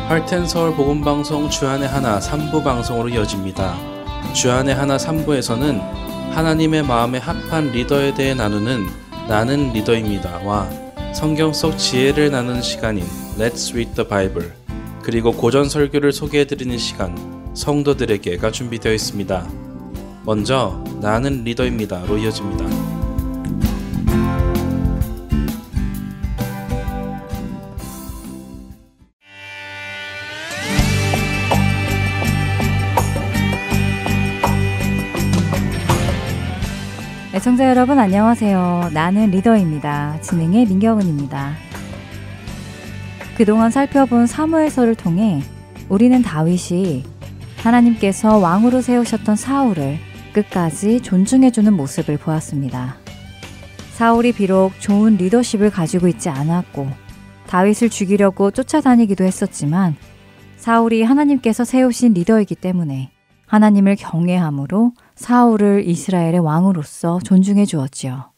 할텐서울 복음방송 주안의 하나 3부 방송으로 이어집니다. 주안의 하나 3부에서는 하나님의 마음에 합한 리더에 대해 나누는 나는 리더입니다와 성경 속 지혜를 나누는 시간인 Let's Read the Bible, 그리고 고전 설교를 소개해드리는 시간 성도들에게가 준비되어 있습니다. 먼저 나는 리더입니다로 이어집니다. 애청자 여러분 안녕하세요. 나는 리더입니다. 진행의 민경은입니다. 그동안 살펴본 사무엘서를 통해 우리는 다윗이 하나님께서 왕으로 세우셨던 사울을 끝까지 존중해주는 모습을 보았습니다. 사울이 비록 좋은 리더십을 가지고 있지 않았고 다윗을 죽이려고 쫓아다니기도 했었지만 사울이 하나님께서 세우신 리더이기 때문에 하나님을 경외함으로 사울을 이스라엘의 왕으로서 존중해 주었지요.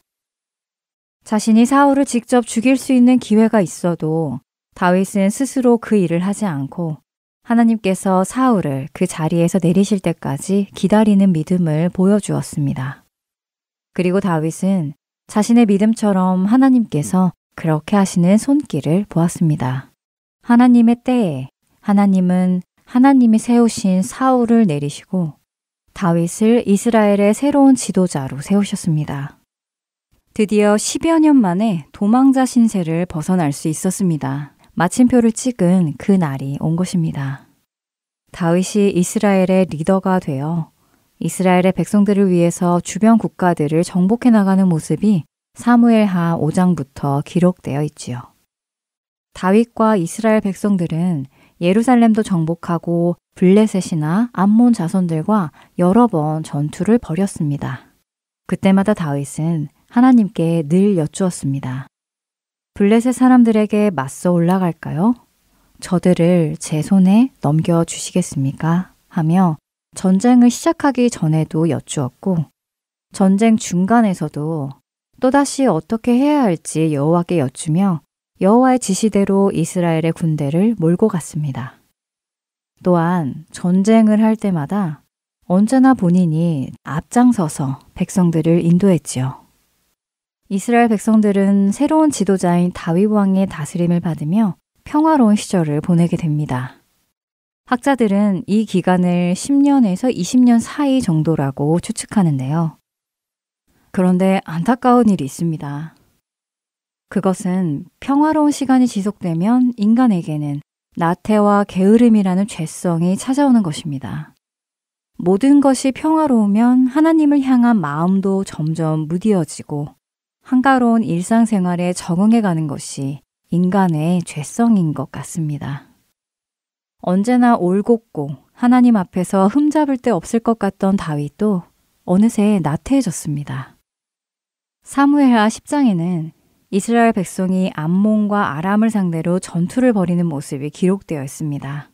자신이 사울을 직접 죽일 수 있는 기회가 있어도 다윗은 스스로 그 일을 하지 않고 하나님께서 사울을 그 자리에서 내리실 때까지 기다리는 믿음을 보여주었습니다. 그리고 다윗은 자신의 믿음처럼 하나님께서 그렇게 하시는 손길을 보았습니다. 하나님의 때에 하나님은 하나님이 세우신 사울을 내리시고 다윗을 이스라엘의 새로운 지도자로 세우셨습니다. 드디어 10여 년 만에 도망자 신세를 벗어날 수 있었습니다. 마침표를 찍은 그 날이 온 것입니다. 다윗이 이스라엘의 리더가 되어 이스라엘의 백성들을 위해서 주변 국가들을 정복해 나가는 모습이 사무엘하 5장부터 기록되어 있지요. 다윗과 이스라엘 백성들은 예루살렘도 정복하고 블레셋이나 암몬 자손들과 여러 번 전투를 벌였습니다. 그때마다 다윗은 하나님께 늘 여쭈었습니다. 블레셋 사람들에게 맞서 올라갈까요? 저들을 제 손에 넘겨주시겠습니까? 하며 전쟁을 시작하기 전에도 여쭈었고 전쟁 중간에서도 또다시 어떻게 해야 할지 여호와께 여쭈며 여호와의 지시대로 이스라엘의 군대를 몰고 갔습니다. 또한 전쟁을 할 때마다 언제나 본인이 앞장서서 백성들을 인도했지요. 이스라엘 백성들은 새로운 지도자인 다윗 왕의 다스림을 받으며 평화로운 시절을 보내게 됩니다. 학자들은 이 기간을 10년에서 20년 사이 정도라고 추측하는데요. 그런데 안타까운 일이 있습니다. 그것은 평화로운 시간이 지속되면 인간에게는 나태와 게으름이라는 죄성이 찾아오는 것입니다. 모든 것이 평화로우면 하나님을 향한 마음도 점점 무디어지고 한가로운 일상생활에 적응해가는 것이 인간의 죄성인 것 같습니다. 언제나 올곧고 하나님 앞에서 흠잡을 데 없을 것 같던 다윗도 어느새 나태해졌습니다. 사무엘하 10장에는 이스라엘 백성이 암몬과 아람을 상대로 전투를 벌이는 모습이 기록되어 있습니다.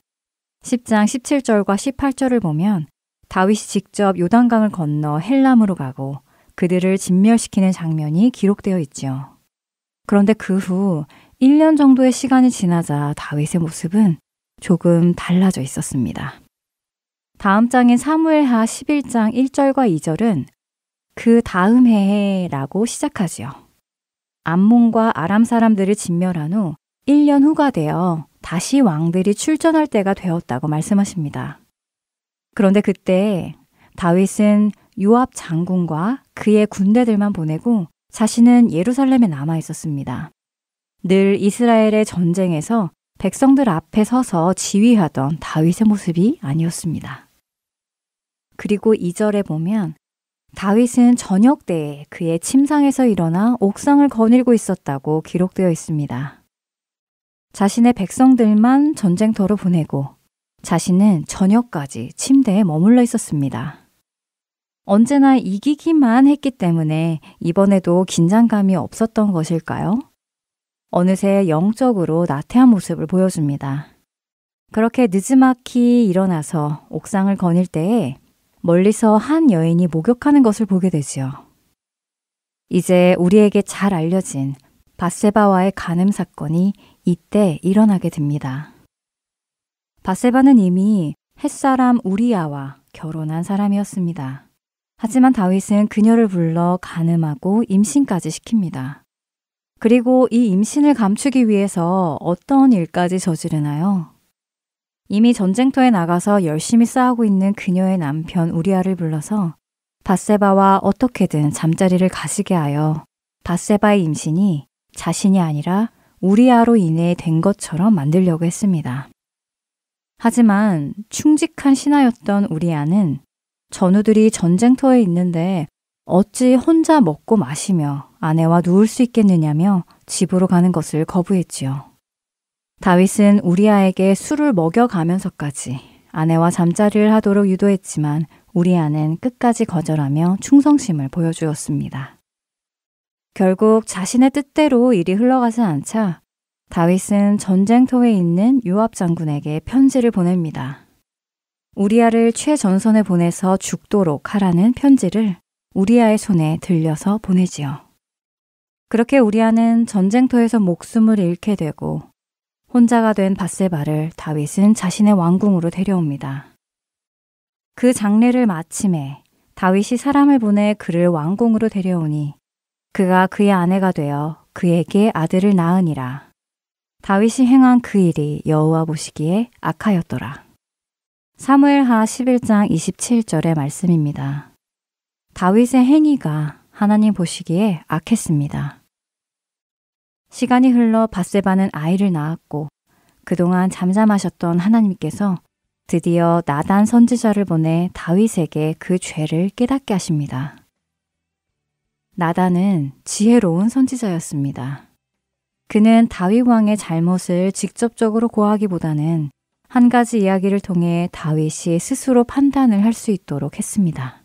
10장 17절과 18절을 보면 다윗이 직접 요단강을 건너 헬람으로 가고 그들을 진멸시키는 장면이 기록되어 있지요. 그런데 그 후 1년 정도의 시간이 지나자 다윗의 모습은 조금 달라져 있었습니다. 다음 장인 사무엘하 11장 1절과 2절은 그 다음 해라고 시작하지요. 암몬과 아람 사람들을 진멸한 후 1년 후가 되어 다시 왕들이 출전할 때가 되었다고 말씀하십니다. 그런데 그때 다윗은 요압 장군과 그의 군대들만 보내고 자신은 예루살렘에 남아 있었습니다. 늘 이스라엘의 전쟁에서 백성들 앞에 서서 지휘하던 다윗의 모습이 아니었습니다. 그리고 2절에 보면 다윗은 저녁 때에 그의 침상에서 일어나 옥상을 거닐고 있었다고 기록되어 있습니다. 자신의 백성들만 전쟁터로 보내고 자신은 저녁까지 침대에 머물러 있었습니다. 언제나 이기기만 했기 때문에 이번에도 긴장감이 없었던 것일까요? 어느새 영적으로 나태한 모습을 보여줍니다. 그렇게 느지막이 일어나서 옥상을 거닐 때에 멀리서 한 여인이 목욕하는 것을 보게 되지요. 이제 우리에게 잘 알려진 밧세바와의 간음 사건이 이때 일어나게 됩니다. 밧세바는 이미 햇사람 우리아와 결혼한 사람이었습니다. 하지만 다윗은 그녀를 불러 간음하고 임신까지 시킵니다. 그리고 이 임신을 감추기 위해서 어떤 일까지 저지르나요? 이미 전쟁터에 나가서 열심히 싸우고 있는 그녀의 남편 우리아를 불러서 밧세바와 어떻게든 잠자리를 가지게 하여 밧세바의 임신이 자신이 아니라 우리아로 인해 된 것처럼 만들려고 했습니다. 하지만 충직한 신하였던 우리아는 전우들이 전쟁터에 있는데 어찌 혼자 먹고 마시며 아내와 누울 수 있겠느냐며 집으로 가는 것을 거부했지요. 다윗은 우리아에게 술을 먹여가면서까지 아내와 잠자리를 하도록 유도했지만 우리아는 끝까지 거절하며 충성심을 보여주었습니다. 결국 자신의 뜻대로 일이 흘러가지 않자 다윗은 전쟁터에 있는 요압 장군에게 편지를 보냅니다. 우리아를 최전선에 보내서 죽도록 하라는 편지를 우리아의 손에 들려서 보내지요. 그렇게 우리아는 전쟁터에서 목숨을 잃게 되고 혼자가 된 밧세바를 다윗은 자신의 왕궁으로 데려옵니다. 그 장례를 마침에 다윗이 사람을 보내 그를 왕궁으로 데려오니 그가 그의 아내가 되어 그에게 아들을 낳으니라. 다윗이 행한 그 일이 여호와 보시기에 악하였더라. 사무엘하 11장 27절의 말씀입니다. 다윗의 행위가 하나님 보시기에 악했습니다. 시간이 흘러 밧세바는 아이를 낳았고 그동안 잠잠하셨던 하나님께서 드디어 나단 선지자를 보내 다윗에게 그 죄를 깨닫게 하십니다. 나단은 지혜로운 선지자였습니다. 그는 다윗 왕의 잘못을 직접적으로 고하기보다는 한 가지 이야기를 통해 다윗이 스스로 판단을 할 수 있도록 했습니다.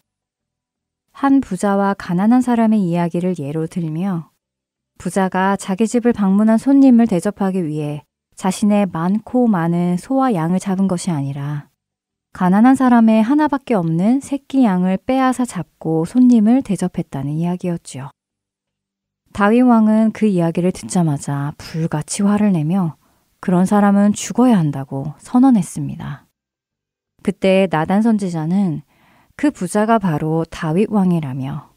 한 부자와 가난한 사람의 이야기를 예로 들며 부자가 자기 집을 방문한 손님을 대접하기 위해 자신의 많고 많은 소와 양을 잡은 것이 아니라 가난한 사람의 하나밖에 없는 새끼 양을 빼앗아 잡고 손님을 대접했다는 이야기였지요. 다윗 왕은 그 이야기를 듣자마자 불같이 화를 내며 그런 사람은 죽어야 한다고 선언했습니다. 그때 나단 선지자는 그 부자가 바로 다윗 왕이라며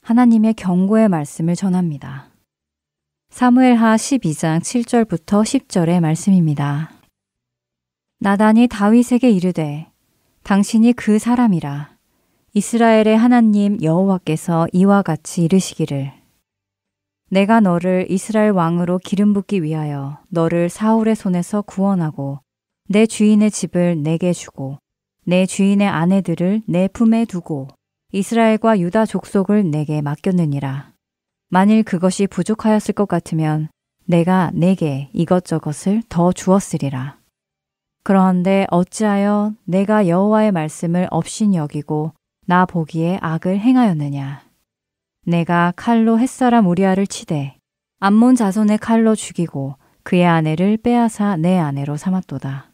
하나님의 경고의 말씀을 전합니다. 사무엘하 12장 7절부터 10절의 말씀입니다. 나단이 다윗에게 이르되 당신이 그 사람이라 이스라엘의 하나님 여호와께서 이와 같이 이르시기를 내가 너를 이스라엘 왕으로 기름 붓기 위하여 너를 사울의 손에서 구원하고 내 주인의 집을 내게 주고 내 주인의 아내들을 내 품에 두고 이스라엘과 유다 족속을 내게 맡겼느니라. 만일 그것이 부족하였을 것 같으면 내가 내게 이것저것을 더 주었으리라. 그러한데 어찌하여 내가 여호와의 말씀을 업신여기고 나 보기에 악을 행하였느냐. 내가 칼로 햇사람 우리아를 치되 암몬 자손의 칼로 죽이고 그의 아내를 빼앗아 내 아내로 삼았도다.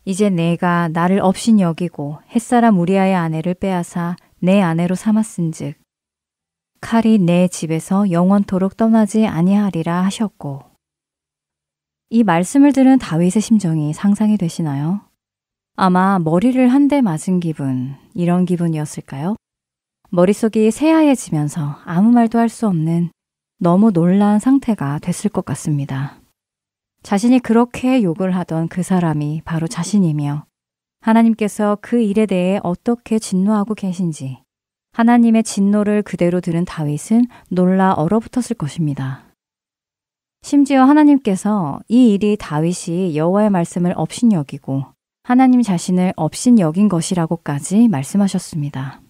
이제 내가 나를 업신여기고 햇사람 우리아의 아내를 빼앗아 내 아내로 삼았은즉 칼이 내 집에서 영원토록 떠나지 아니하리라 하셨고. 이 말씀을 들은 다윗의 심정이 상상이 되시나요? 아마 머리를 한 대 맞은 기분, 이런 기분이었을까요? 머릿속이 새하얘지면서 아무 말도 할 수 없는 너무 놀란 상태가 됐을 것 같습니다. 자신이 그렇게 욕을 하던 그 사람이 바로 자신이며 하나님께서 그 일에 대해 어떻게 진노하고 계신지 하나님의 진노를 그대로 들은 다윗은 놀라 얼어붙었을 것입니다. 심지어 하나님께서 이 일이 다윗이 여호와의 말씀을 업신여기고 하나님 자신을 업신여긴 것이라고까지 말씀하셨습니다.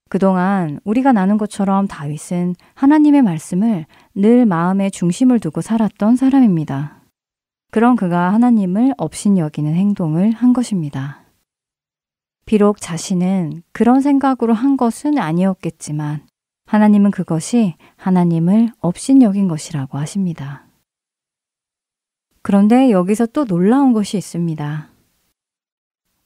그동안 우리가 나눈 것처럼 다윗은 하나님의 말씀을 늘 마음의 중심을 두고 살았던 사람입니다. 그런 그가 하나님을 업신여기는 행동을 한 것입니다. 비록 자신은 그런 생각으로 한 것은 아니었겠지만 하나님은 그것이 하나님을 업신여긴 것이라고 하십니다. 그런데 여기서 또 놀라운 것이 있습니다.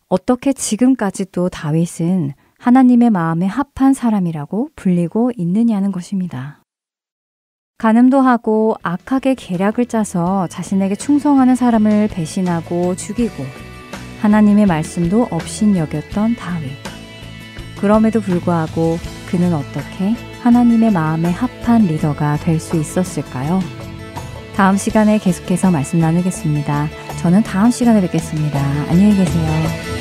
어떻게 지금까지도 다윗은 하나님의 마음에 합한 사람이라고 불리고 있느냐는 것입니다. 간음도 하고 악하게 계략을 짜서 자신에게 충성하는 사람을 배신하고 죽이고 하나님의 말씀도 업신여겼던 다윗. 그럼에도 불구하고 그는 어떻게 하나님의 마음에 합한 리더가 될 수 있었을까요? 다음 시간에 계속해서 말씀 나누겠습니다. 저는 다음 시간에 뵙겠습니다. 안녕히 계세요.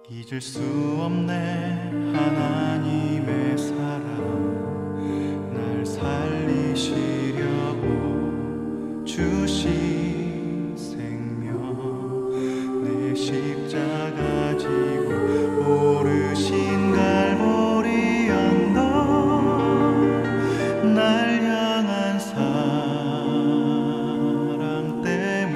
잊을 수 없네 하나님의 사랑 날 살리시려고 주신 생명 내 십자가 지고 오르신 갈보리 언덕 날 향한 사랑 때문에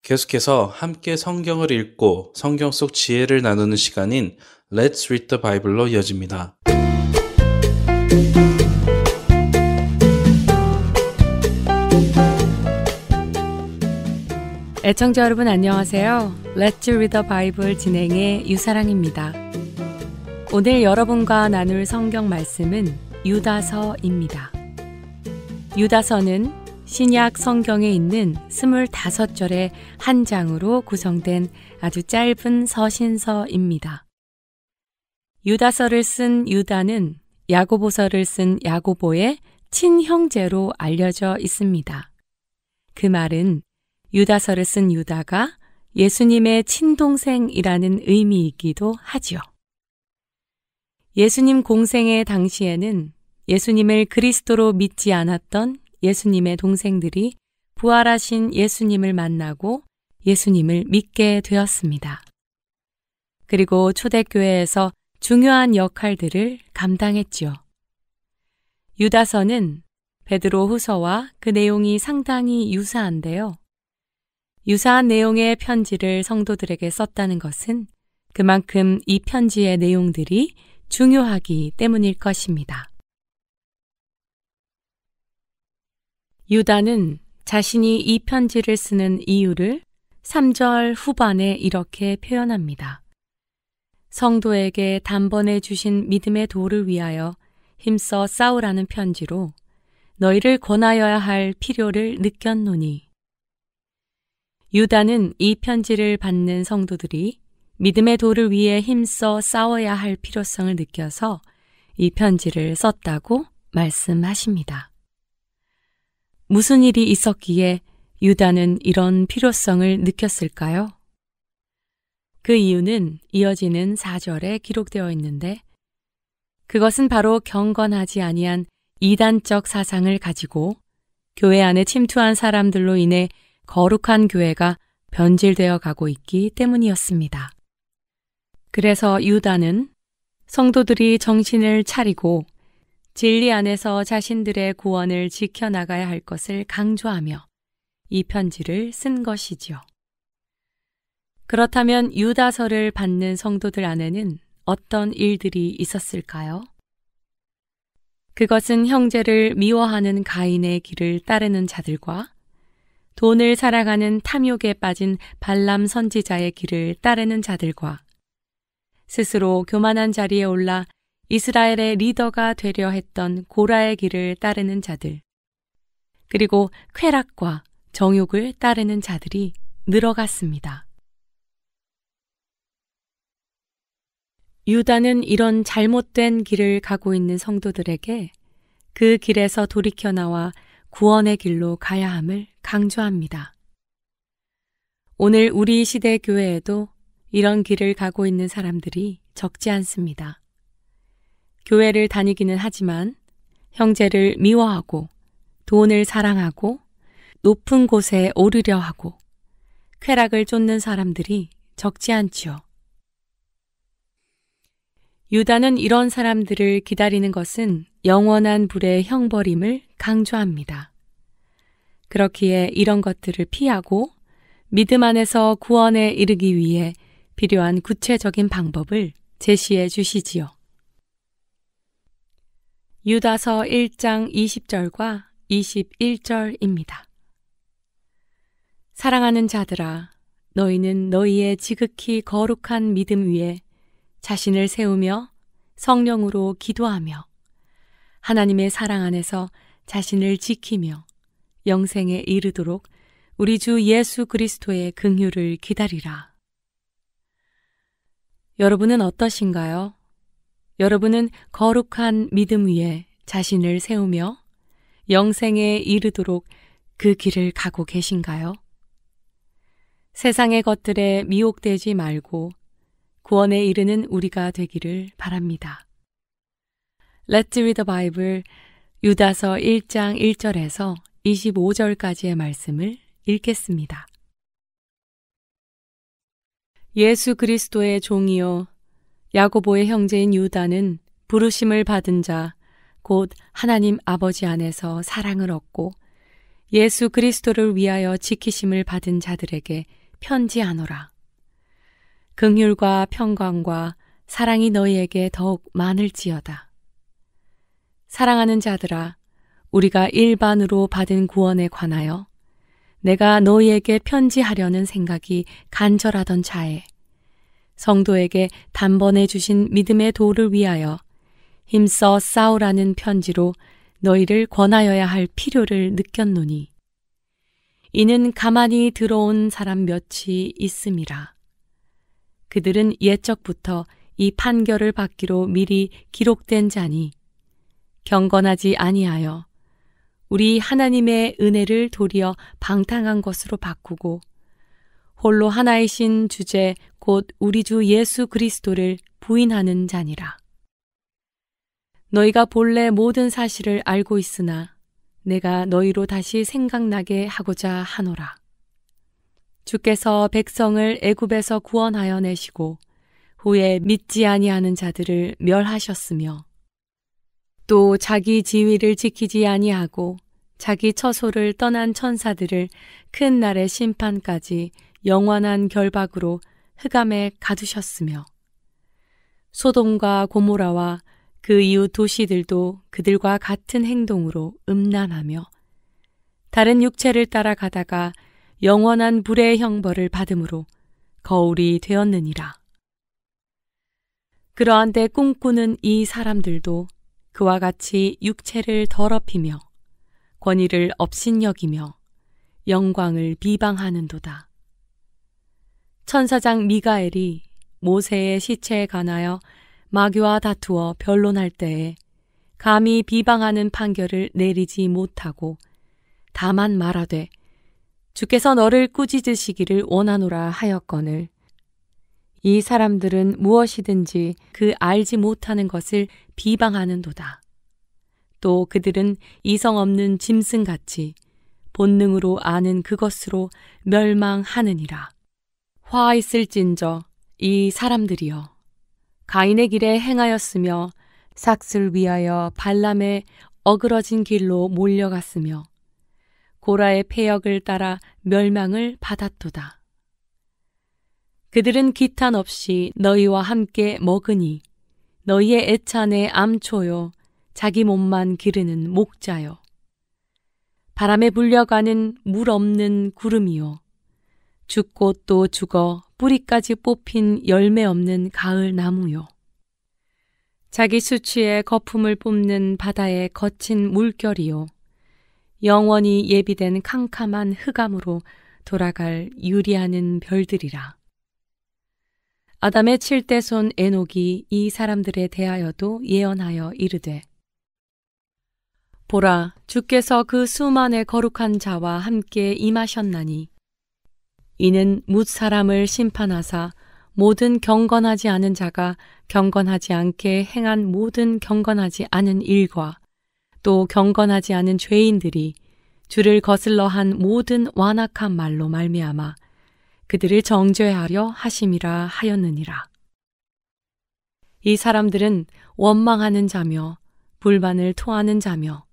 계속해서 함께 성경을 읽고 성경 속 지혜를 나누는 시간인 Let's Read the Bible로 이어집니다. 애청자 여러분 안녕하세요. Let's Read the Bible 진행의 유사랑입니다. 오늘 여러분과 나눌 성경 말씀은 유다서입니다. 유다서는 신약 성경에 있는 25절의 한 장으로 구성된 아주 짧은 서신서입니다. 유다서를 쓴 유다는 야고보서를 쓴 야고보의 친형제로 알려져 있습니다. 그 말은 유다서를 쓴 유다가 예수님의 친동생이라는 의미이기도 하지요. 예수님 공생의 당시에는 예수님을 그리스도로 믿지 않았던 예수님의 동생들이 부활하신 예수님을 만나고 예수님을 믿게 되었습니다. 그리고 초대교회에서 중요한 역할들을 감당했지요. 유다서는 베드로 후서와 그 내용이 상당히 유사한데요. 유사한 내용의 편지를 성도들에게 썼다는 것은 그만큼 이 편지의 내용들이 중요하기 때문일 것입니다. 유다는 자신이 이 편지를 쓰는 이유를 3절 후반에 이렇게 표현합니다. 성도에게 단번에 주신 믿음의 도를 위하여 힘써 싸우라는 편지로 너희를 권하여야 할 필요를 느꼈노니. 유다는 이 편지를 받는 성도들이 믿음의 도를 위해 힘써 싸워야 할 필요성을 느껴서 이 편지를 썼다고 말씀하십니다. 무슨 일이 있었기에 유다는 이런 필요성을 느꼈을까요? 그 이유는 이어지는 4절에 기록되어 있는데 그것은 바로 경건하지 아니한 이단적 사상을 가지고 교회 안에 침투한 사람들로 인해 거룩한 교회가 변질되어 가고 있기 때문이었습니다. 그래서 유다는 성도들이 정신을 차리고 진리 안에서 자신들의 구원을 지켜나가야 할 것을 강조하며 이 편지를 쓴 것이지요. 그렇다면 유다서를 받는 성도들 안에는 어떤 일들이 있었을까요? 그것은 형제를 미워하는 가인의 길을 따르는 자들과 돈을 사랑하는 탐욕에 빠진 발람 선지자의 길을 따르는 자들과 스스로 교만한 자리에 올라 이스라엘의 리더가 되려 했던 고라의 길을 따르는 자들, 그리고 쾌락과 정욕을 따르는 자들이 늘어갔습니다. 유다는 이런 잘못된 길을 가고 있는 성도들에게 그 길에서 돌이켜 나와 구원의 길로 가야 함을 강조합니다. 오늘 우리 시대 교회에도 이런 길을 가고 있는 사람들이 적지 않습니다. 교회를 다니기는 하지만 형제를 미워하고 돈을 사랑하고 높은 곳에 오르려 하고 쾌락을 쫓는 사람들이 적지 않지요. 유다는 이런 사람들을 기다리는 것은 영원한 불의 형벌임을 강조합니다. 그렇기에 이런 것들을 피하고 믿음 안에서 구원에 이르기 위해 필요한 구체적인 방법을 제시해 주시지요. 유다서 1장 20절과 21절입니다. 사랑하는 자들아, 너희는 너희의 지극히 거룩한 믿음 위에 자신을 세우며 성령으로 기도하며 하나님의 사랑 안에서 자신을 지키며 영생에 이르도록 우리 주 예수 그리스도의 긍휼을 기다리라. 여러분은 어떠신가요? 여러분은 거룩한 믿음 위에 자신을 세우며 영생에 이르도록 그 길을 가고 계신가요? 세상의 것들에 미혹되지 말고 구원에 이르는 우리가 되기를 바랍니다. Let's read the Bible 유다서 1장 1절에서 25절까지의 말씀을 읽겠습니다. 예수 그리스도의 종이요 야고보의 형제인 유다는 부르심을 받은 자 곧 하나님 아버지 안에서 사랑을 얻고 예수 그리스도를 위하여 지키심을 받은 자들에게 편지하노라. 긍휼과 평강과 사랑이 너희에게 더욱 많을지어다. 사랑하는 자들아, 우리가 일반으로 받은 구원에 관하여 내가 너희에게 편지하려는 생각이 간절하던 차에 성도에게 단번에 주신 믿음의 도를 위하여 힘써 싸우라는 편지로 너희를 권하여야 할 필요를 느꼈노니 이는 가만히 들어온 사람 몇이 있음이라. 그들은 옛적부터 이 판결을 받기로 미리 기록된 자니 경건하지 아니하여 우리 하나님의 은혜를 도리어 방탕한 것으로 바꾸고 홀로 하나이신 주제 곧 우리 주 예수 그리스도를 부인하는 자니라. 너희가 본래 모든 사실을 알고 있으나 내가 너희로 다시 생각나게 하고자 하노라. 주께서 백성을 애굽에서 구원하여 내시고 후에 믿지 아니하는 자들을 멸하셨으며 또 자기 지위를 지키지 아니하고 자기 처소를 떠난 천사들을 큰 날의 심판까지 영원한 결박으로 흑암에 가두셨으며 소돔과 고모라와 그 이웃 도시들도 그들과 같은 행동으로 음란하며 다른 육체를 따라가다가 영원한 불의 형벌을 받음으로 거울이 되었느니라. 그러한데 꿈꾸는 이 사람들도 그와 같이 육체를 더럽히며 권위를 업신여기며 영광을 비방하는도다. 천사장 미가엘이 모세의 시체에 관하여 마귀와 다투어 변론할 때에 감히 비방하는 판결을 내리지 못하고 다만 말하되 주께서 너를 꾸짖으시기를 원하노라 하였거늘 이 사람들은 무엇이든지 그 알지 못하는 것을 비방하는도다. 또 그들은 이성 없는 짐승같이 본능으로 아는 그것으로 멸망하느니라. 화 있을진저 이 사람들이여 가인의 길에 행하였으며 삭슬 위하여 발람의 어그러진 길로 몰려갔으며 고라의 패역을 따라 멸망을 받았도다. 그들은 기탄 없이 너희와 함께 먹으니 너희의 애찬의 암초요 자기 몸만 기르는 목자요 바람에 불려가는 물 없는 구름이요 죽고 또 죽어 뿌리까지 뽑힌 열매 없는 가을 나무요 자기 수치에 거품을 뿜는 바다의 거친 물결이요 영원히 예비된 캄캄한 흑암으로 돌아갈 유리하는 별들이라. 아담의 7대 손 에녹이 이 사람들에 대하여도 예언하여 이르되 보라 주께서 그 수만의 거룩한 자와 함께 임하셨나니 이는 뭇 사람을 심판하사 모든 경건하지 않은 자가 경건하지 않게 행한 모든 경건하지 않은 일과 또 경건하지 않은 죄인들이 주를 거슬러 한 모든 완악한 말로 말미암아 그들을 정죄하려 하심이라 하였느니라. 이 사람들은 원망하는 자며 불만을 토하는 자며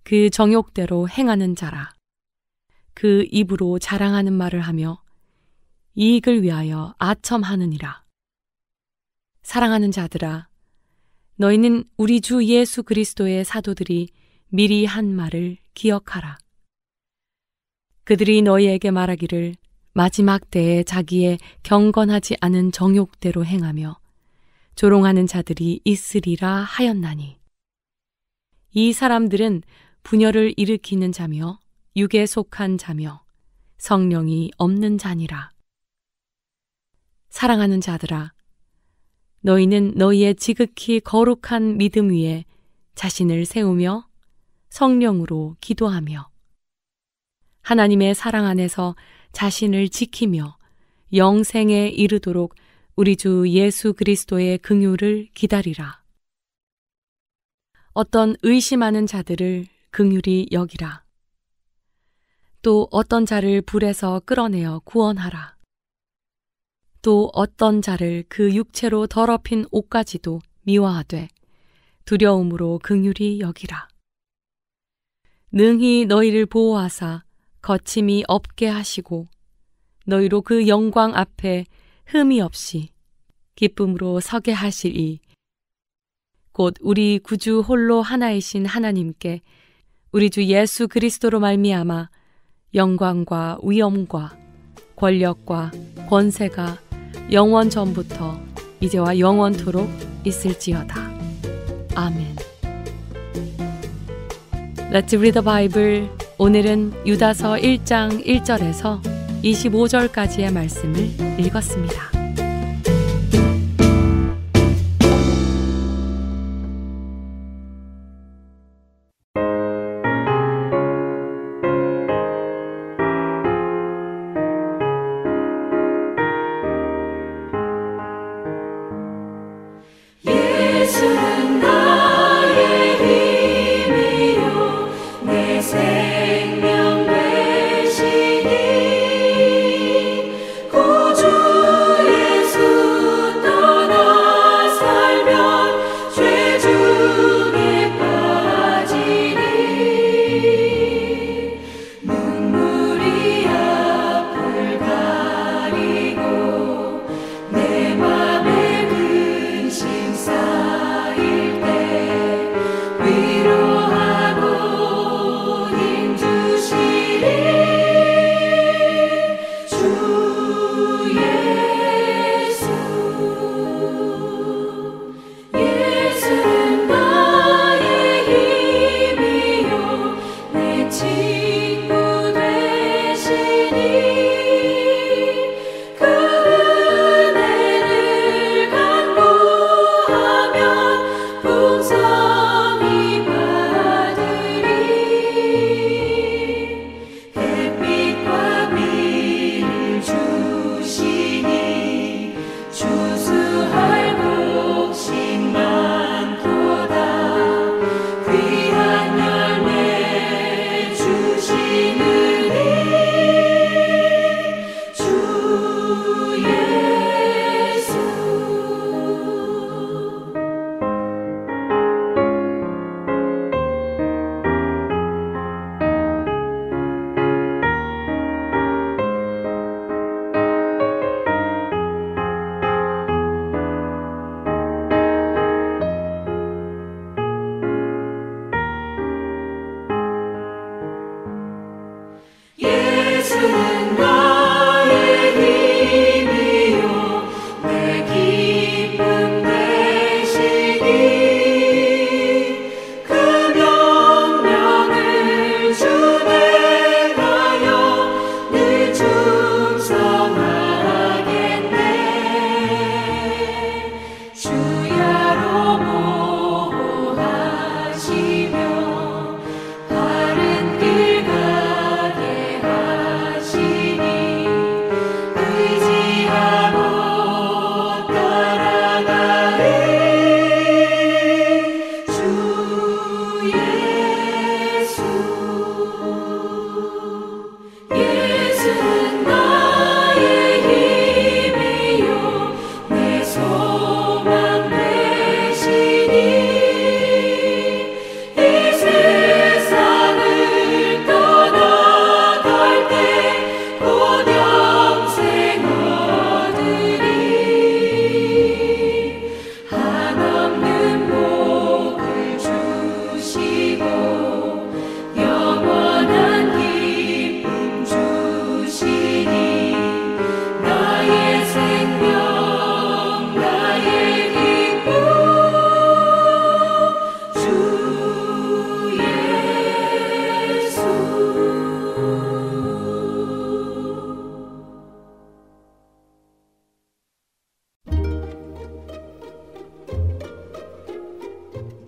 그 정욕대로 행하는 자라. 그 입으로 자랑하는 말을 하며 이익을 위하여 아첨하느니라. 사랑하는 자들아, 너희는 우리 주 예수 그리스도의 사도들이 미리 한 말을 기억하라. 그들이 너희에게 말하기를 마지막 때에 자기의 경건하지 않은 정욕대로 행하며 조롱하는 자들이 있으리라 하였나니 이 사람들은 분열을 일으키는 자며 육에 속한 자며 성령이 없는 자니라. 사랑하는 자들아, 너희는 너희의 지극히 거룩한 믿음 위에 자신을 세우며 성령으로 기도하며 하나님의 사랑 안에서 자신을 지키며 영생에 이르도록 우리 주 예수 그리스도의 긍휼을 기다리라. 어떤 의심하는 자들을 긍휼히 여기라. 또 어떤 자를 불에서 끌어내어 구원하라. 또 어떤 자를 그 육체로 더럽힌 옷까지도 미워하되 두려움으로 긍휼히 여기라. 능히 너희를 보호하사 거침이 없게 하시고 너희로 그 영광 앞에 흠이 없이 기쁨으로 서게 하시리. 곧 우리 구주 홀로 하나이신 하나님께 우리 주 예수 그리스도로 말미암아 영광과 위엄과 권력과 권세가 영원 전부터 이제와 영원토록 있을지어다. 아멘. Let's read the Bible. 오늘은 유다서 1장 1절에서 25절까지의 말씀을 읽었습니다.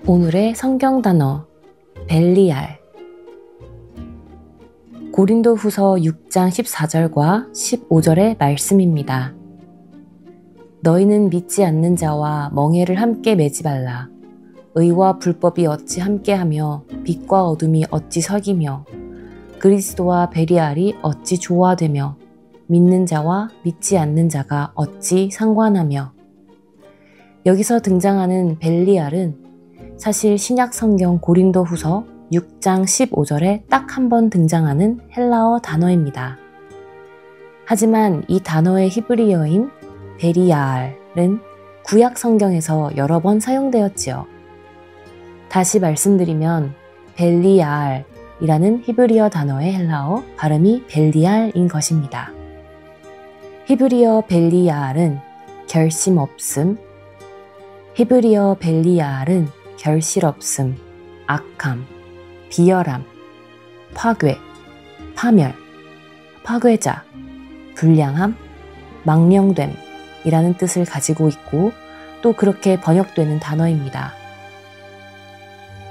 오늘의 성경 단어 벨리알. 고린도후서 6장 14절과 15절의 말씀입니다. 너희는 믿지 않는 자와 멍에를 함께 매지 말라. 의와 불법이 어찌 함께하며 빛과 어둠이 어찌 사귀며 그리스도와 벨리알이 어찌 조화되며 믿는 자와 믿지 않는 자가 어찌 상관하며. 여기서 등장하는 벨리알은 사실 신약 성경 고린도후서 6장 15절에 딱 한 번 등장하는 헬라어 단어입니다. 하지만 이 단어의 히브리어인 베리야알은 구약 성경에서 여러 번 사용되었지요. 다시 말씀드리면 벨리알이라는 히브리어 단어의 헬라어 발음이 벨리알인 것입니다. 히브리어 벨리알은 결심 없음, 히브리어 벨리알은 결실 없음, 악함, 비열함, 파괴, 파멸, 파괴자, 불량함, 망령됨 이라는 뜻을 가지고 있고 또 그렇게 번역되는 단어입니다.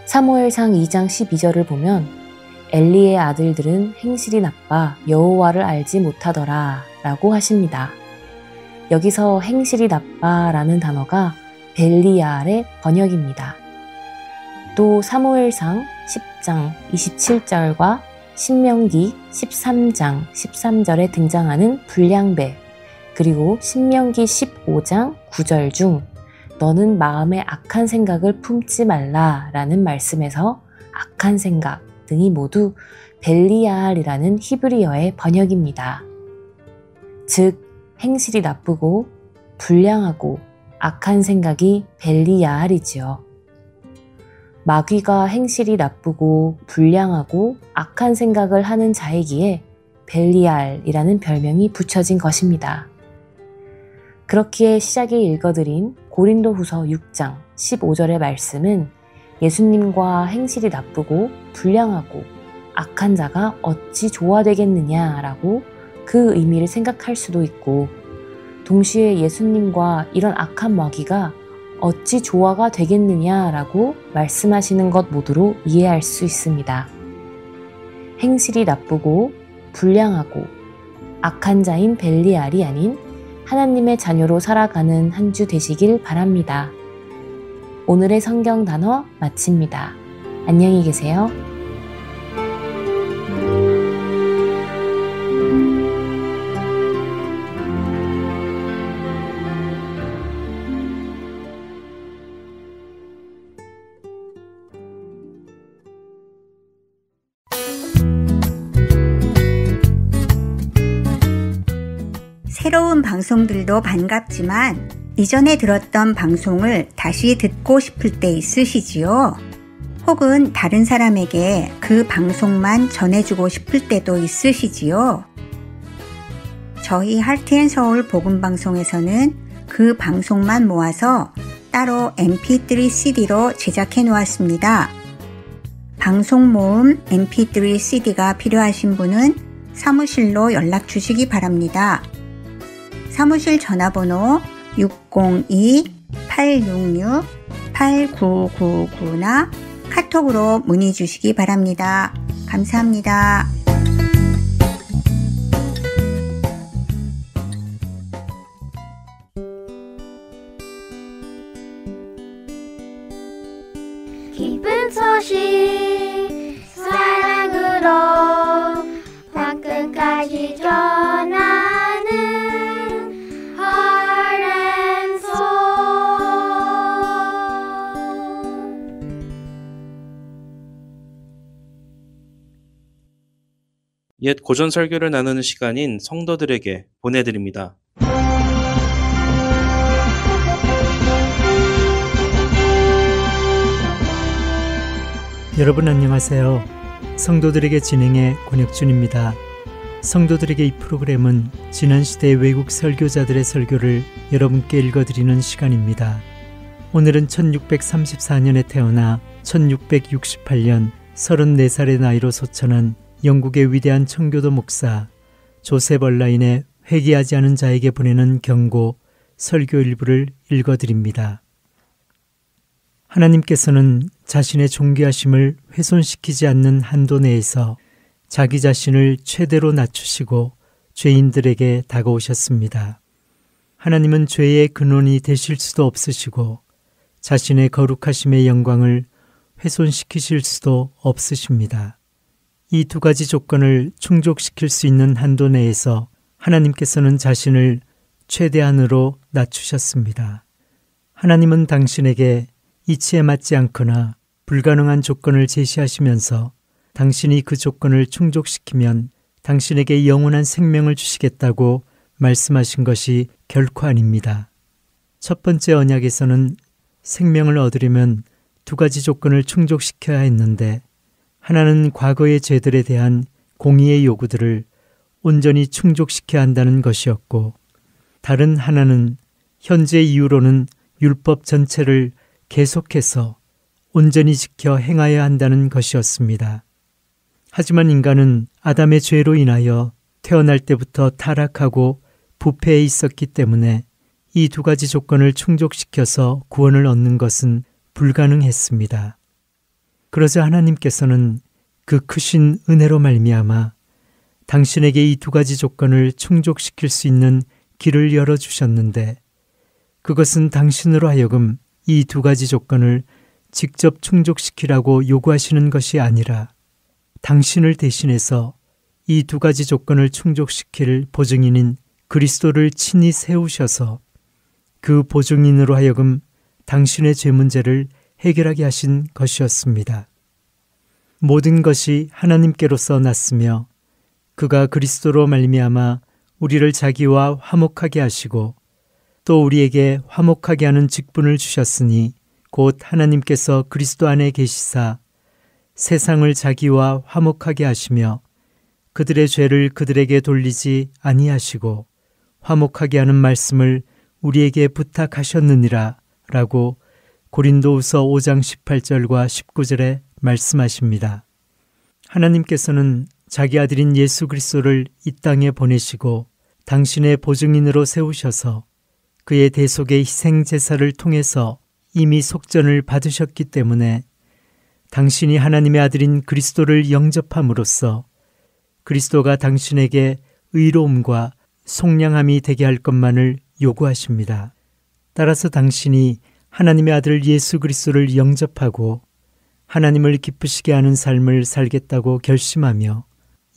사무엘상 2장 12절을 보면 엘리의 아들들은 행실이 나빠 여호와를 알지 못하더라 라고 하십니다. 여기서 행실이 나빠 라는 단어가 벨리알의 번역입니다. 또 사무엘상 10장 27절과 신명기 13장 13절에 등장하는 불량배 그리고 신명기 15장 9절 중 너는 마음에 악한 생각을 품지 말라 라는 말씀에서 악한 생각 등이 모두 벨리알이라는 히브리어의 번역입니다. 즉 행실이 나쁘고 불량하고 악한 생각이 벨리알이지요. 마귀가 행실이 나쁘고 불량하고 악한 생각을 하는 자이기에 벨리알이라는 별명이 붙여진 것입니다. 그렇기에 시작에 읽어드린 고린도후서 6장 15절의 말씀은 예수님과 행실이 나쁘고 불량하고 악한 자가 어찌 조화되겠느냐라고 그 의미를 생각할 수도 있고 동시에 예수님과 이런 악한 마귀가 어찌 조화가 되겠느냐라고 말씀하시는 것 모두로 이해할 수 있습니다. 행실이 나쁘고 불량하고 악한 자인 벨리알이 아닌 하나님의 자녀로 살아가는 한 주 되시길 바랍니다. 오늘의 성경 단어 마칩니다. 안녕히 계세요. 새로운 방송들도 반갑지만 이전에 들었던 방송을 다시 듣고 싶을 때 있으시지요? 혹은 다른 사람에게 그 방송만 전해주고 싶을 때도 있으시지요? 저희 할트앤서울 복음방송에서는 그 방송만 모아서 따로 mp3 CD로 제작해 놓았습니다. 방송 모음 mp3 CD가 필요하신 분은 사무실로 연락 주시기 바랍니다. 사무실 전화번호 602-866-8999나 카톡으로 문의 주시기 바랍니다. 감사합니다. 기쁜 소식 사랑으로 땅끝까지 전하는 옛 고전 설교를 나누는 시간인 성도들에게 보내드립니다. 여러분 안녕하세요. 성도들에게 진행의 권혁준입니다. 성도들에게 이 프로그램은 지난 시대의 외국 설교자들의 설교를 여러분께 읽어드리는 시간입니다. 오늘은 1634년에 태어나 1668년 34살의 나이로 소천한 영국의 위대한 청교도 목사 조셉 얼라인의 회개하지 않은 자에게 보내는 경고 설교 일부를 읽어드립니다. 하나님께서는 자신의 존귀하심을 훼손시키지 않는 한도 내에서 자기 자신을 최대로 낮추시고 죄인들에게 다가오셨습니다. 하나님은 죄의 근원이 되실 수도 없으시고 자신의 거룩하심의 영광을 훼손시키실 수도 없으십니다. 이 두 가지 조건을 충족시킬 수 있는 한도 내에서 하나님께서는 자신을 최대한으로 낮추셨습니다. 하나님은 당신에게 이치에 맞지 않거나 불가능한 조건을 제시하시면서 당신이 그 조건을 충족시키면 당신에게 영원한 생명을 주시겠다고 말씀하신 것이 결코 아닙니다. 첫 번째 언약에서는 생명을 얻으려면 두 가지 조건을 충족시켜야 했는데, 하나는 과거의 죄들에 대한 공의의 요구들을 온전히 충족시켜야 한다는 것이었고, 다른 하나는 현재 이후로는 율법 전체를 계속해서 온전히 지켜 행하여야 한다는 것이었습니다. 하지만 인간은 아담의 죄로 인하여 태어날 때부터 타락하고 부패해 있었기 때문에 이 두 가지 조건을 충족시켜서 구원을 얻는 것은 불가능했습니다. 그러자 하나님께서는 그 크신 은혜로 말미암아 당신에게 이 두 가지 조건을 충족시킬 수 있는 길을 열어주셨는데, 그것은 당신으로 하여금 이 두 가지 조건을 직접 충족시키라고 요구하시는 것이 아니라 당신을 대신해서 이 두 가지 조건을 충족시킬 보증인인 그리스도를 친히 세우셔서 그 보증인으로 하여금 당신의 죄 문제를 해결하게 하신 것이었습니다. 모든 것이 하나님께로서 났으며 그가 그리스도로 말미암아 우리를 자기와 화목하게 하시고 또 우리에게 화목하게 하는 직분을 주셨으니 곧 하나님께서 그리스도 안에 계시사 세상을 자기와 화목하게 하시며 그들의 죄를 그들에게 돌리지 아니하시고 화목하게 하는 말씀을 우리에게 부탁하셨느니라 라고 고린도후서 5장 18절과 19절에 말씀하십니다. 하나님께서는 자기 아들인 예수 그리스도를 이 땅에 보내시고 당신의 보증인으로 세우셔서 그의 대속의 희생 제사를 통해서 이미 속전을 받으셨기 때문에 당신이 하나님의 아들인 그리스도를 영접함으로써 그리스도가 당신에게 의로움과 속량함이 되게 할 것만을 요구하십니다. 따라서 당신이 하나님의 아들 예수 그리스도를 영접하고 하나님을 기쁘시게 하는 삶을 살겠다고 결심하며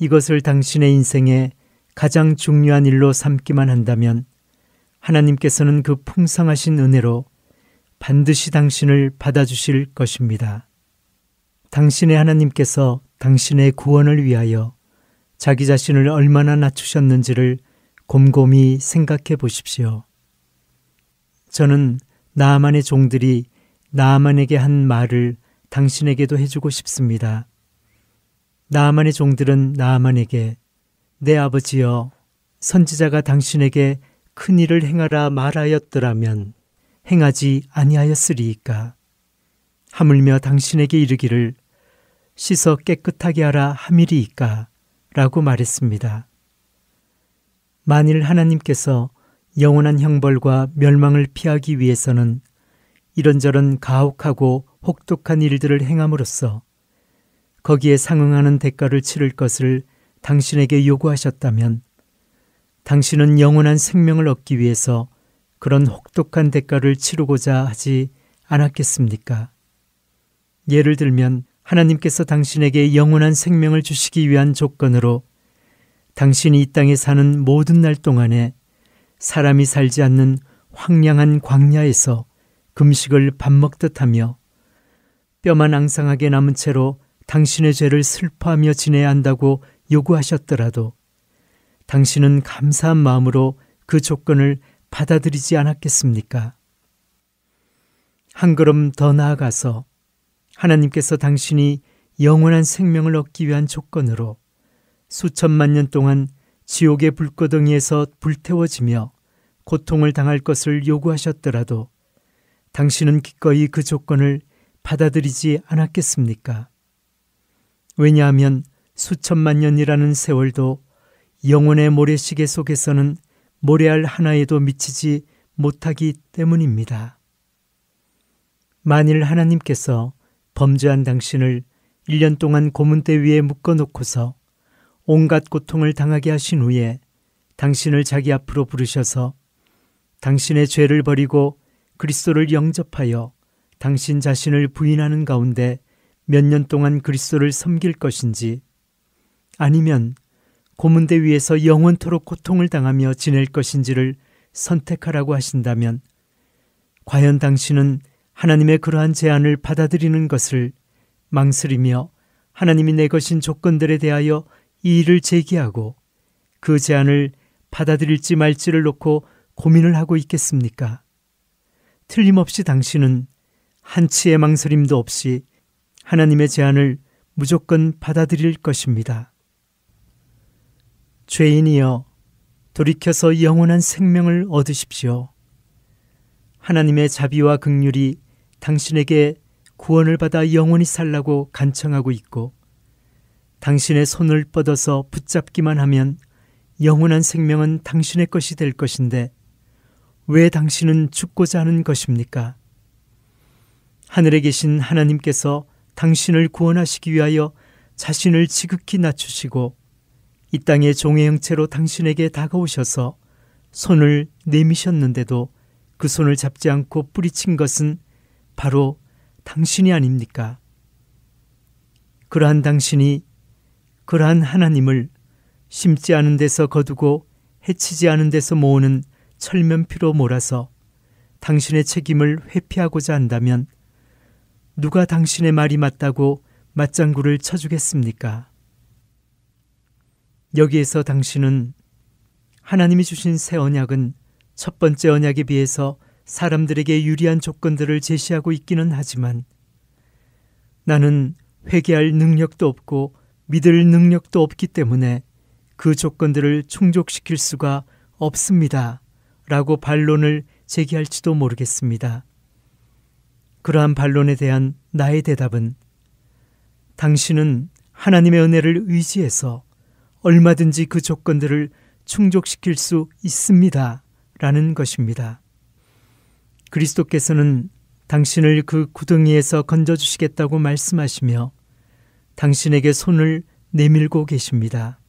이것을 당신의 인생의 가장 중요한 일로 삼기만 한다면 하나님께서는 그 풍성하신 은혜로 반드시 당신을 받아주실 것입니다. 당신의 하나님께서 당신의 구원을 위하여 자기 자신을 얼마나 낮추셨는지를 곰곰이 생각해 보십시오. 저는 나아만의 종들이 나아만에게 한 말을 당신에게도 해주고 싶습니다. 나아만의 종들은 나아만에게 내 아버지여, 선지자가 당신에게 큰 일을 행하라 말하였더라면 행하지 아니하였으리이까. 하물며 당신에게 이르기를 씻어 깨끗하게 하라 함이리이까 라고 말했습니다. 만일 하나님께서 영원한 형벌과 멸망을 피하기 위해서는 이런저런 가혹하고 혹독한 일들을 행함으로써 거기에 상응하는 대가를 치를 것을 당신에게 요구하셨다면 당신은 영원한 생명을 얻기 위해서 그런 혹독한 대가를 치르고자 하지 않았겠습니까? 예를 들면 하나님께서 당신에게 영원한 생명을 주시기 위한 조건으로 당신이 이 땅에 사는 모든 날 동안에 사람이 살지 않는 황량한 광야에서 금식을 밥 먹듯 하며 뼈만 앙상하게 남은 채로 당신의 죄를 슬퍼하며 지내야 한다고 요구하셨더라도 당신은 감사한 마음으로 그 조건을 받아들이지 않았겠습니까? 한 걸음 더 나아가서 하나님께서 당신이 영원한 생명을 얻기 위한 조건으로 수천만 년 동안 지옥의 불구덩이에서 불태워지며 고통을 당할 것을 요구하셨더라도 당신은 기꺼이 그 조건을 받아들이지 않았겠습니까? 왜냐하면 수천만 년이라는 세월도 영혼의 모래시계 속에서는 모래알 하나에도 미치지 못하기 때문입니다. 만일 하나님께서 범죄한 당신을 1년 동안 고문대 위에 묶어놓고서 온갖 고통을 당하게 하신 후에 당신을 자기 앞으로 부르셔서 당신의 죄를 버리고 그리스도를 영접하여 당신 자신을 부인하는 가운데 몇 년 동안 그리스도를 섬길 것인지 아니면 고문대 위에서 영원토록 고통을 당하며 지낼 것인지를 선택하라고 하신다면 과연 당신은 하나님의 그러한 제안을 받아들이는 것을 망설이며 하나님이 내 것인 조건들에 대하여 이의를 제기하고 그 제안을 받아들일지 말지를 놓고 고민을 하고 있겠습니까? 틀림없이 당신은 한치의 망설임도 없이 하나님의 제안을 무조건 받아들일 것입니다. 죄인이여, 돌이켜서 영원한 생명을 얻으십시오. 하나님의 자비와 긍휼이 당신에게 구원을 받아 영원히 살라고 간청하고 있고 당신의 손을 뻗어서 붙잡기만 하면 영원한 생명은 당신의 것이 될 것인데 왜 당신은 죽고자 하는 것입니까? 하늘에 계신 하나님께서 당신을 구원하시기 위하여 자신을 지극히 낮추시고 이 땅의 종의 형체로 당신에게 다가오셔서 손을 내미셨는데도 그 손을 잡지 않고 뿌리친 것은 바로 당신이 아닙니까? 그러한 당신이 그러한 하나님을 심지 않은 데서 거두고 해치지 않은 데서 모으는 철면피로 몰아서 당신의 책임을 회피하고자 한다면 누가 당신의 말이 맞다고 맞장구를 쳐주겠습니까? 여기에서 당신은 하나님이 주신 새 언약은 첫 번째 언약에 비해서 사람들에게 유리한 조건들을 제시하고 있기는 하지만 나는 회개할 능력도 없고 믿을 능력도 없기 때문에 그 조건들을 충족시킬 수가 없습니다. 라고 반론을 제기할지도 모르겠습니다. 그러한 반론에 대한 나의 대답은 당신은 하나님의 은혜를 의지해서 얼마든지 그 조건들을 충족시킬 수 있습니다. 라는 것입니다. 그리스도께서는 당신을 그 구덩이에서 건져주시겠다고 말씀하시며 당신에게 손을 내밀고 계십니다.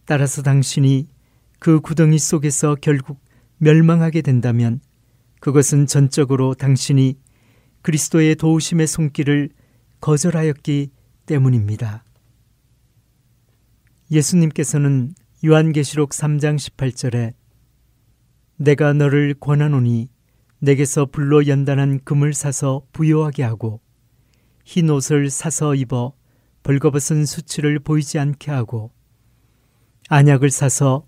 따라서 당신이 그 구덩이 속에서 결국 멸망하게 된다면 그것은 전적으로 당신이 그리스도의 도우심의 손길을 거절하였기 때문입니다. 예수님께서는 요한계시록 3장 18절에 내가 너를 권하노니 내게서 불로 연단한 금을 사서 부요하게 하고 흰 옷을 사서 입어 벌거벗은 수치를 보이지 않게 하고 안약을 사서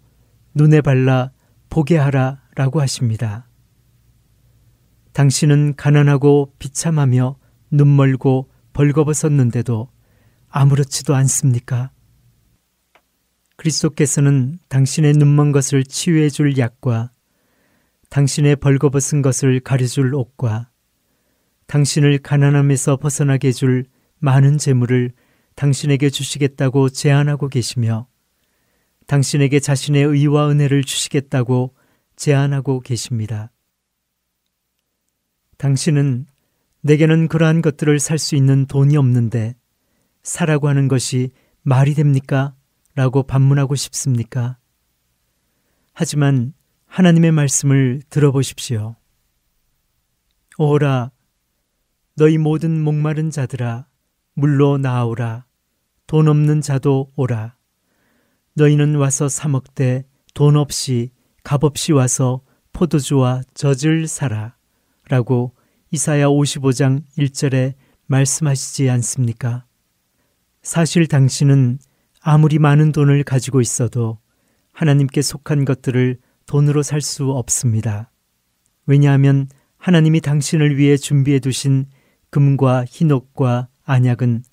눈에 발라 보게 하라 라고 하십니다. 당신은 가난하고 비참하며 눈멀고 벌거벗었는데도 아무렇지도 않습니까? 그리스도께서는 당신의 눈먼 것을 치유해 줄 약과 당신의 벌거벗은 것을 가려줄 옷과 당신을 가난함에서 벗어나게 해줄 많은 재물을 당신에게 주시겠다고 제안하고 계시며 당신에게 자신의 의와 은혜를 주시겠다고 제안하고 계십니다. 당신은 내게는 그러한 것들을 살 수 있는 돈이 없는데 사라고 하는 것이 말이 됩니까? 라고 반문하고 싶습니까? 하지만 하나님의 말씀을 들어보십시오. 오라, 너희 모든 목마른 자들아, 물로 나아오라. 돈 없는 자도 오라. 너희는 와서 사 먹되 돈 없이 값 없이 와서 포도주와 젖을 사라. 라고 이사야 55장 1절에 말씀하시지 않습니까? 사실 당신은 아무리 많은 돈을 가지고 있어도 하나님께 속한 것들을 돈으로 살 수 없습니다. 왜냐하면 하나님이 당신을 위해 준비해 두신 금과 흰옷과 안약은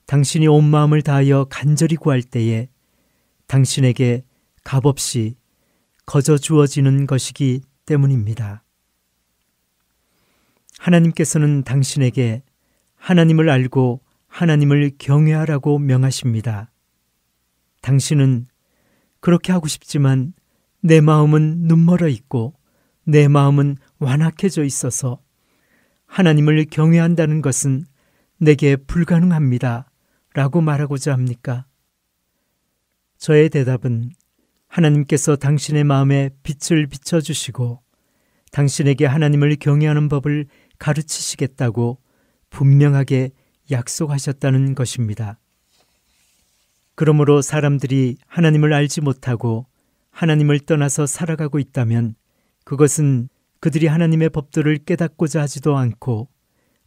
당신이 온 마음을 다하여 간절히 구할 때에 당신에게 값없이 거저 주어지는 것이기 때문입니다. 하나님께서는 당신에게 하나님을 알고 하나님을 경외하라고 명하십니다. 당신은 그렇게 하고 싶지만 내 마음은 눈멀어 있고 내 마음은 완악해져 있어서 하나님을 경외한다는 것은 내게 불가능합니다. 라고 말하고자 합니까? 저의 대답은 하나님께서 당신의 마음에 빛을 비춰주시고 당신에게 하나님을 경외하는 법을 가르치시겠다고 분명하게 약속하셨다는 것입니다. 그러므로 사람들이 하나님을 알지 못하고 하나님을 떠나서 살아가고 있다면 그것은 그들이 하나님의 법도를 깨닫고자 하지도 않고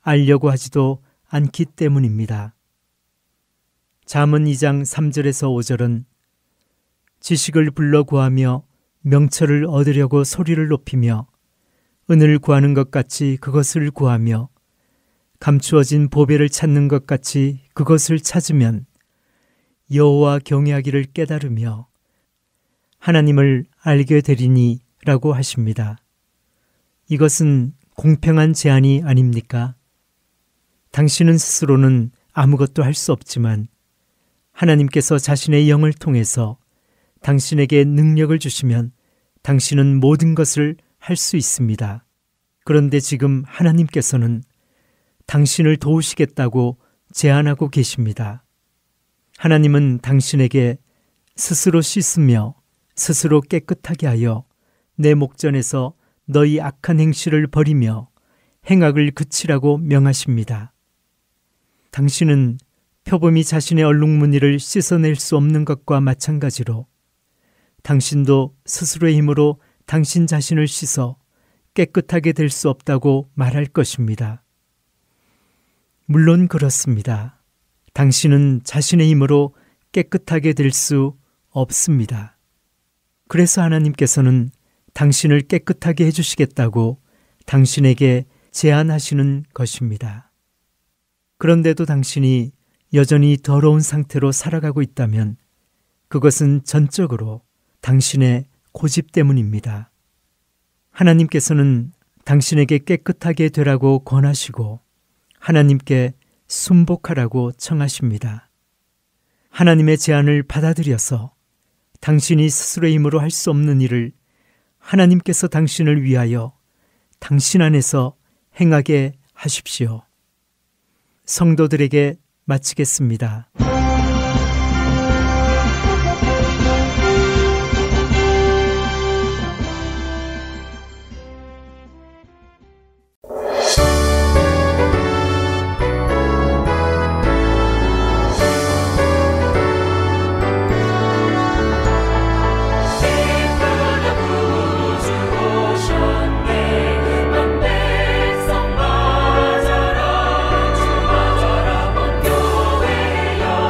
알려고 하지도 않기 때문입니다. 잠언 2장 3절에서 5절은 지식을 불러 구하며 명철을 얻으려고 소리를 높이며 은을 구하는 것 같이 그것을 구하며 감추어진 보배를 찾는 것 같이 그것을 찾으면 여호와 경외하기를 깨달으며 하나님을 알게 되리니 라고 하십니다. 이것은 공평한 제안이 아닙니까? 당신은 스스로는 아무것도 할 수 없지만 하나님께서 자신의 영을 통해서 당신에게 능력을 주시면 당신은 모든 것을 할 수 있습니다. 그런데 지금 하나님께서는 당신을 도우시겠다고 제안하고 계십니다. 하나님은 당신에게 스스로 씻으며 스스로 깨끗하게 하여 내 목전에서 너희 악한 행실을 버리며 행악을 그치라고 명하십니다. 당신은 표범이 자신의 얼룩무늬를 씻어낼 수 없는 것과 마찬가지로 당신도 스스로의 힘으로 당신 자신을 씻어 깨끗하게 될 수 없다고 말할 것입니다. 물론 그렇습니다. 당신은 자신의 힘으로 깨끗하게 될 수 없습니다. 그래서 하나님께서는 당신을 깨끗하게 해주시겠다고 당신에게 제안하시는 것입니다. 그런데도 당신이 여전히 더러운 상태로 살아가고 있다면 그것은 전적으로 당신의 고집 때문입니다. 하나님께서는 당신에게 깨끗하게 되라고 권하시고 하나님께 순복하라고 청하십니다. 하나님의 제안을 받아들여서 당신이 스스로의 힘으로 할 수 없는 일을 하나님께서 당신을 위하여 당신 안에서 행하게 하십시오. 성도들에게 마치겠습니다. 백성 맞아라 주 맞아라 교회여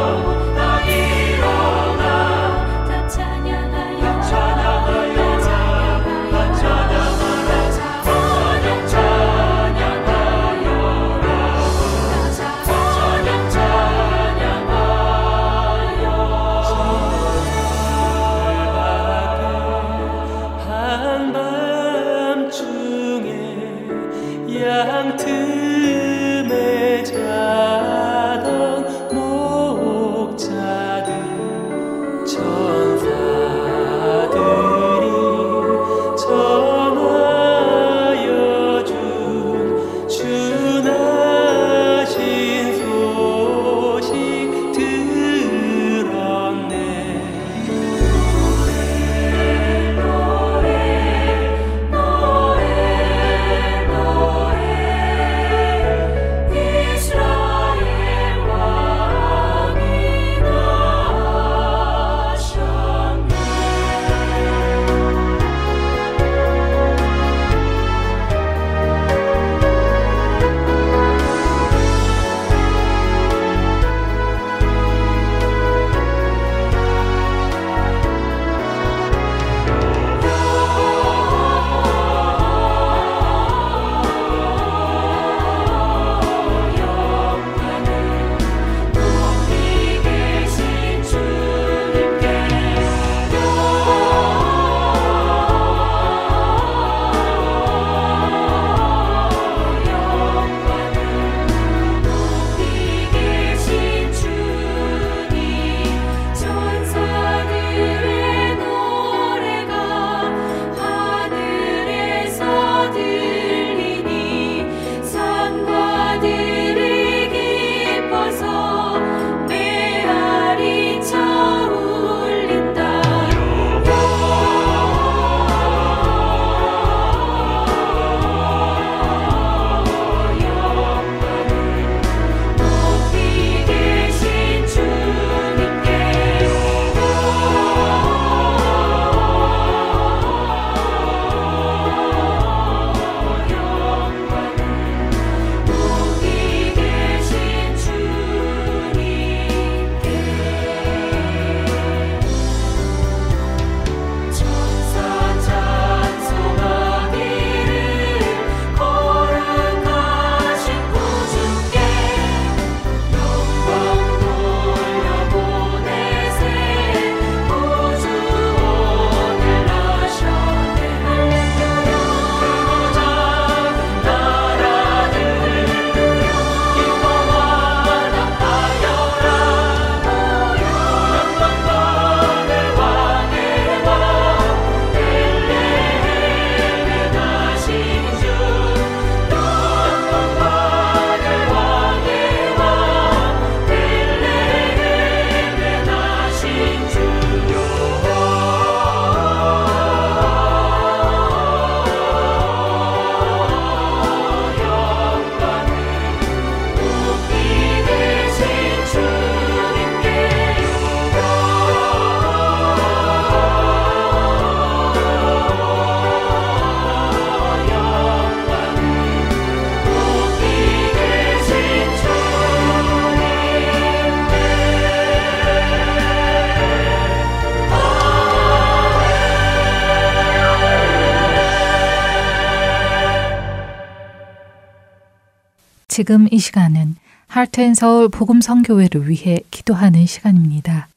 지금 이 시간은 하트앤서울 복음성교회를 위해 기도하는 시간입니다.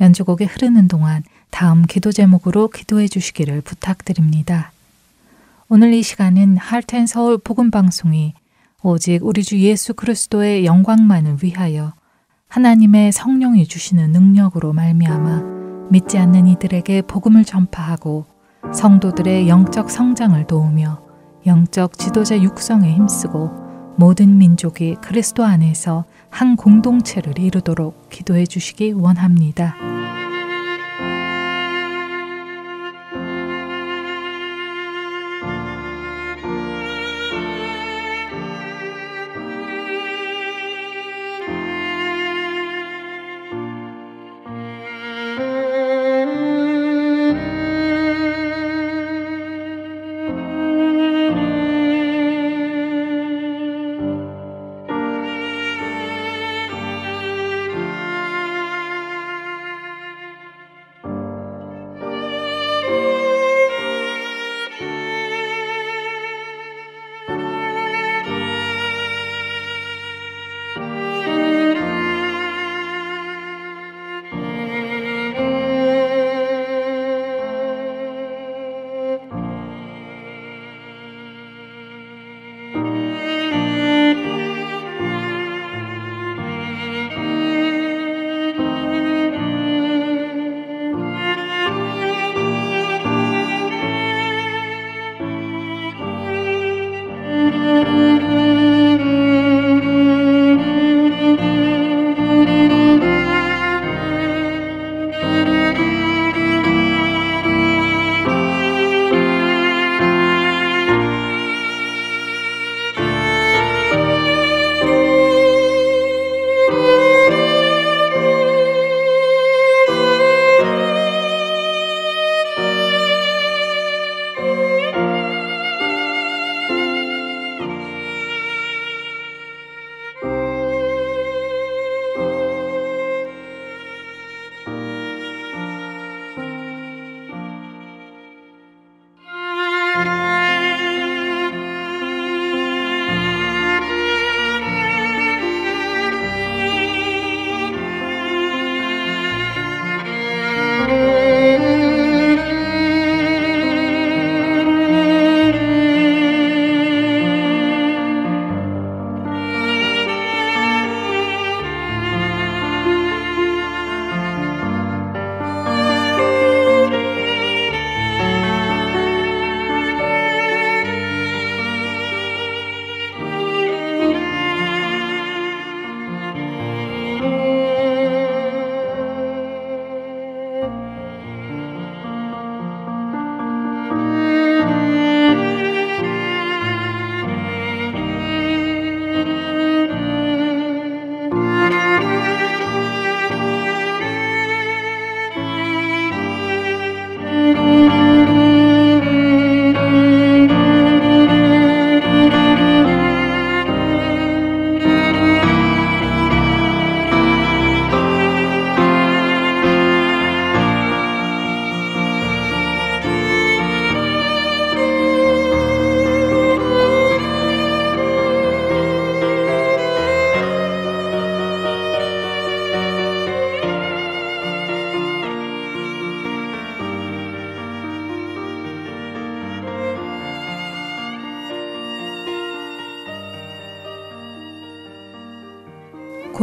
연주곡이 흐르는 동안 다음 기도 제목으로 기도해 주시기를 부탁드립니다. 오늘 이 시간은 하트앤서울 복음방송이 오직 우리 주 예수 그리스도의 영광만을 위하여 하나님의 성령이 주시는 능력으로 말미암아 믿지 않는 이들에게 복음을 전파하고 성도들의 영적 성장을 도우며 영적 지도자 육성에 힘쓰고 모든 민족이 그리스도 안에서 한 공동체를 이루도록 기도해 주시기 원합니다.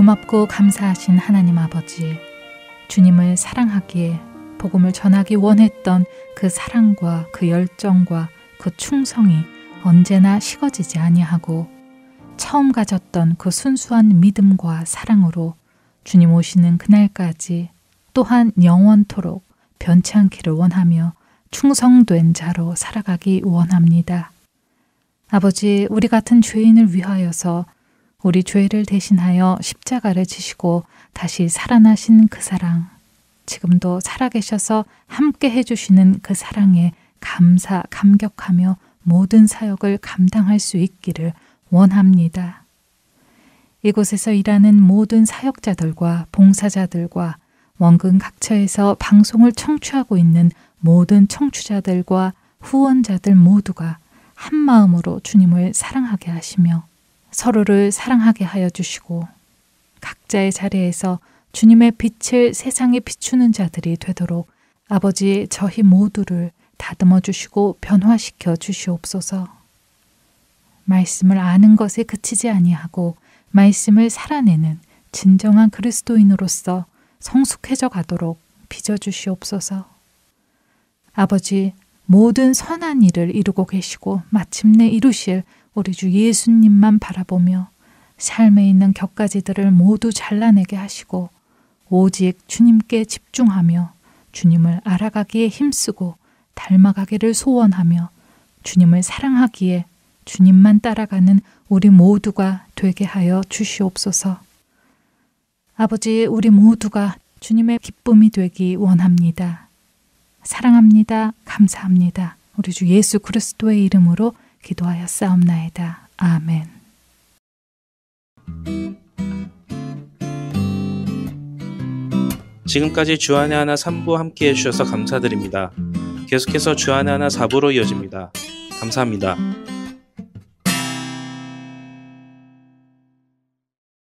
고맙고 감사하신 하나님 아버지, 주님을 사랑하기에 복음을 전하기 원했던 그 사랑과 그 열정과 그 충성이 언제나 식어지지 아니하고 처음 가졌던 그 순수한 믿음과 사랑으로 주님 오시는 그날까지 또한 영원토록 변치 않기를 원하며 충성된 자로 살아가기 원합니다. 아버지, 우리 같은 죄인을 위하여서 우리 죄를 대신하여 십자가를 지시고 다시 살아나신 그 사랑, 지금도 살아계셔서 함께 해주시는 그 사랑에 감사, 감격하며 모든 사역을 감당할 수 있기를 원합니다. 이곳에서 일하는 모든 사역자들과 봉사자들과 원근 각처에서 방송을 청취하고 있는 모든 청취자들과 후원자들 모두가 한 마음으로 주님을 사랑하게 하시며 서로를 사랑하게 하여 주시고 각자의 자리에서 주님의 빛을 세상에 비추는 자들이 되도록 아버지 저희 모두를 다듬어 주시고 변화시켜 주시옵소서. 말씀을 아는 것에 그치지 아니하고 말씀을 살아내는 진정한 그리스도인으로서 성숙해져 가도록 빚어 주시옵소서. 아버지, 모든 선한 일을 이루고 계시고 마침내 이루실 우리 주 예수님만 바라보며 삶에 있는 격가지들을 모두 잘라내게 하시고 오직 주님께 집중하며 주님을 알아가기에 힘쓰고 닮아가기를 소원하며 주님을 사랑하기에 주님만 따라가는 우리 모두가 되게 하여 주시옵소서. 아버지, 우리 모두가 주님의 기쁨이 되기 원합니다. 사랑합니다. 감사합니다. 우리 주 예수 그리스도의 이름으로 기도하여 싸움나이다. 아멘. 지금까지 주안의 하나 3부 함께해 주셔서 감사드립니다. 계속해서 주안의 하나 4부로 이어집니다. 감사합니다.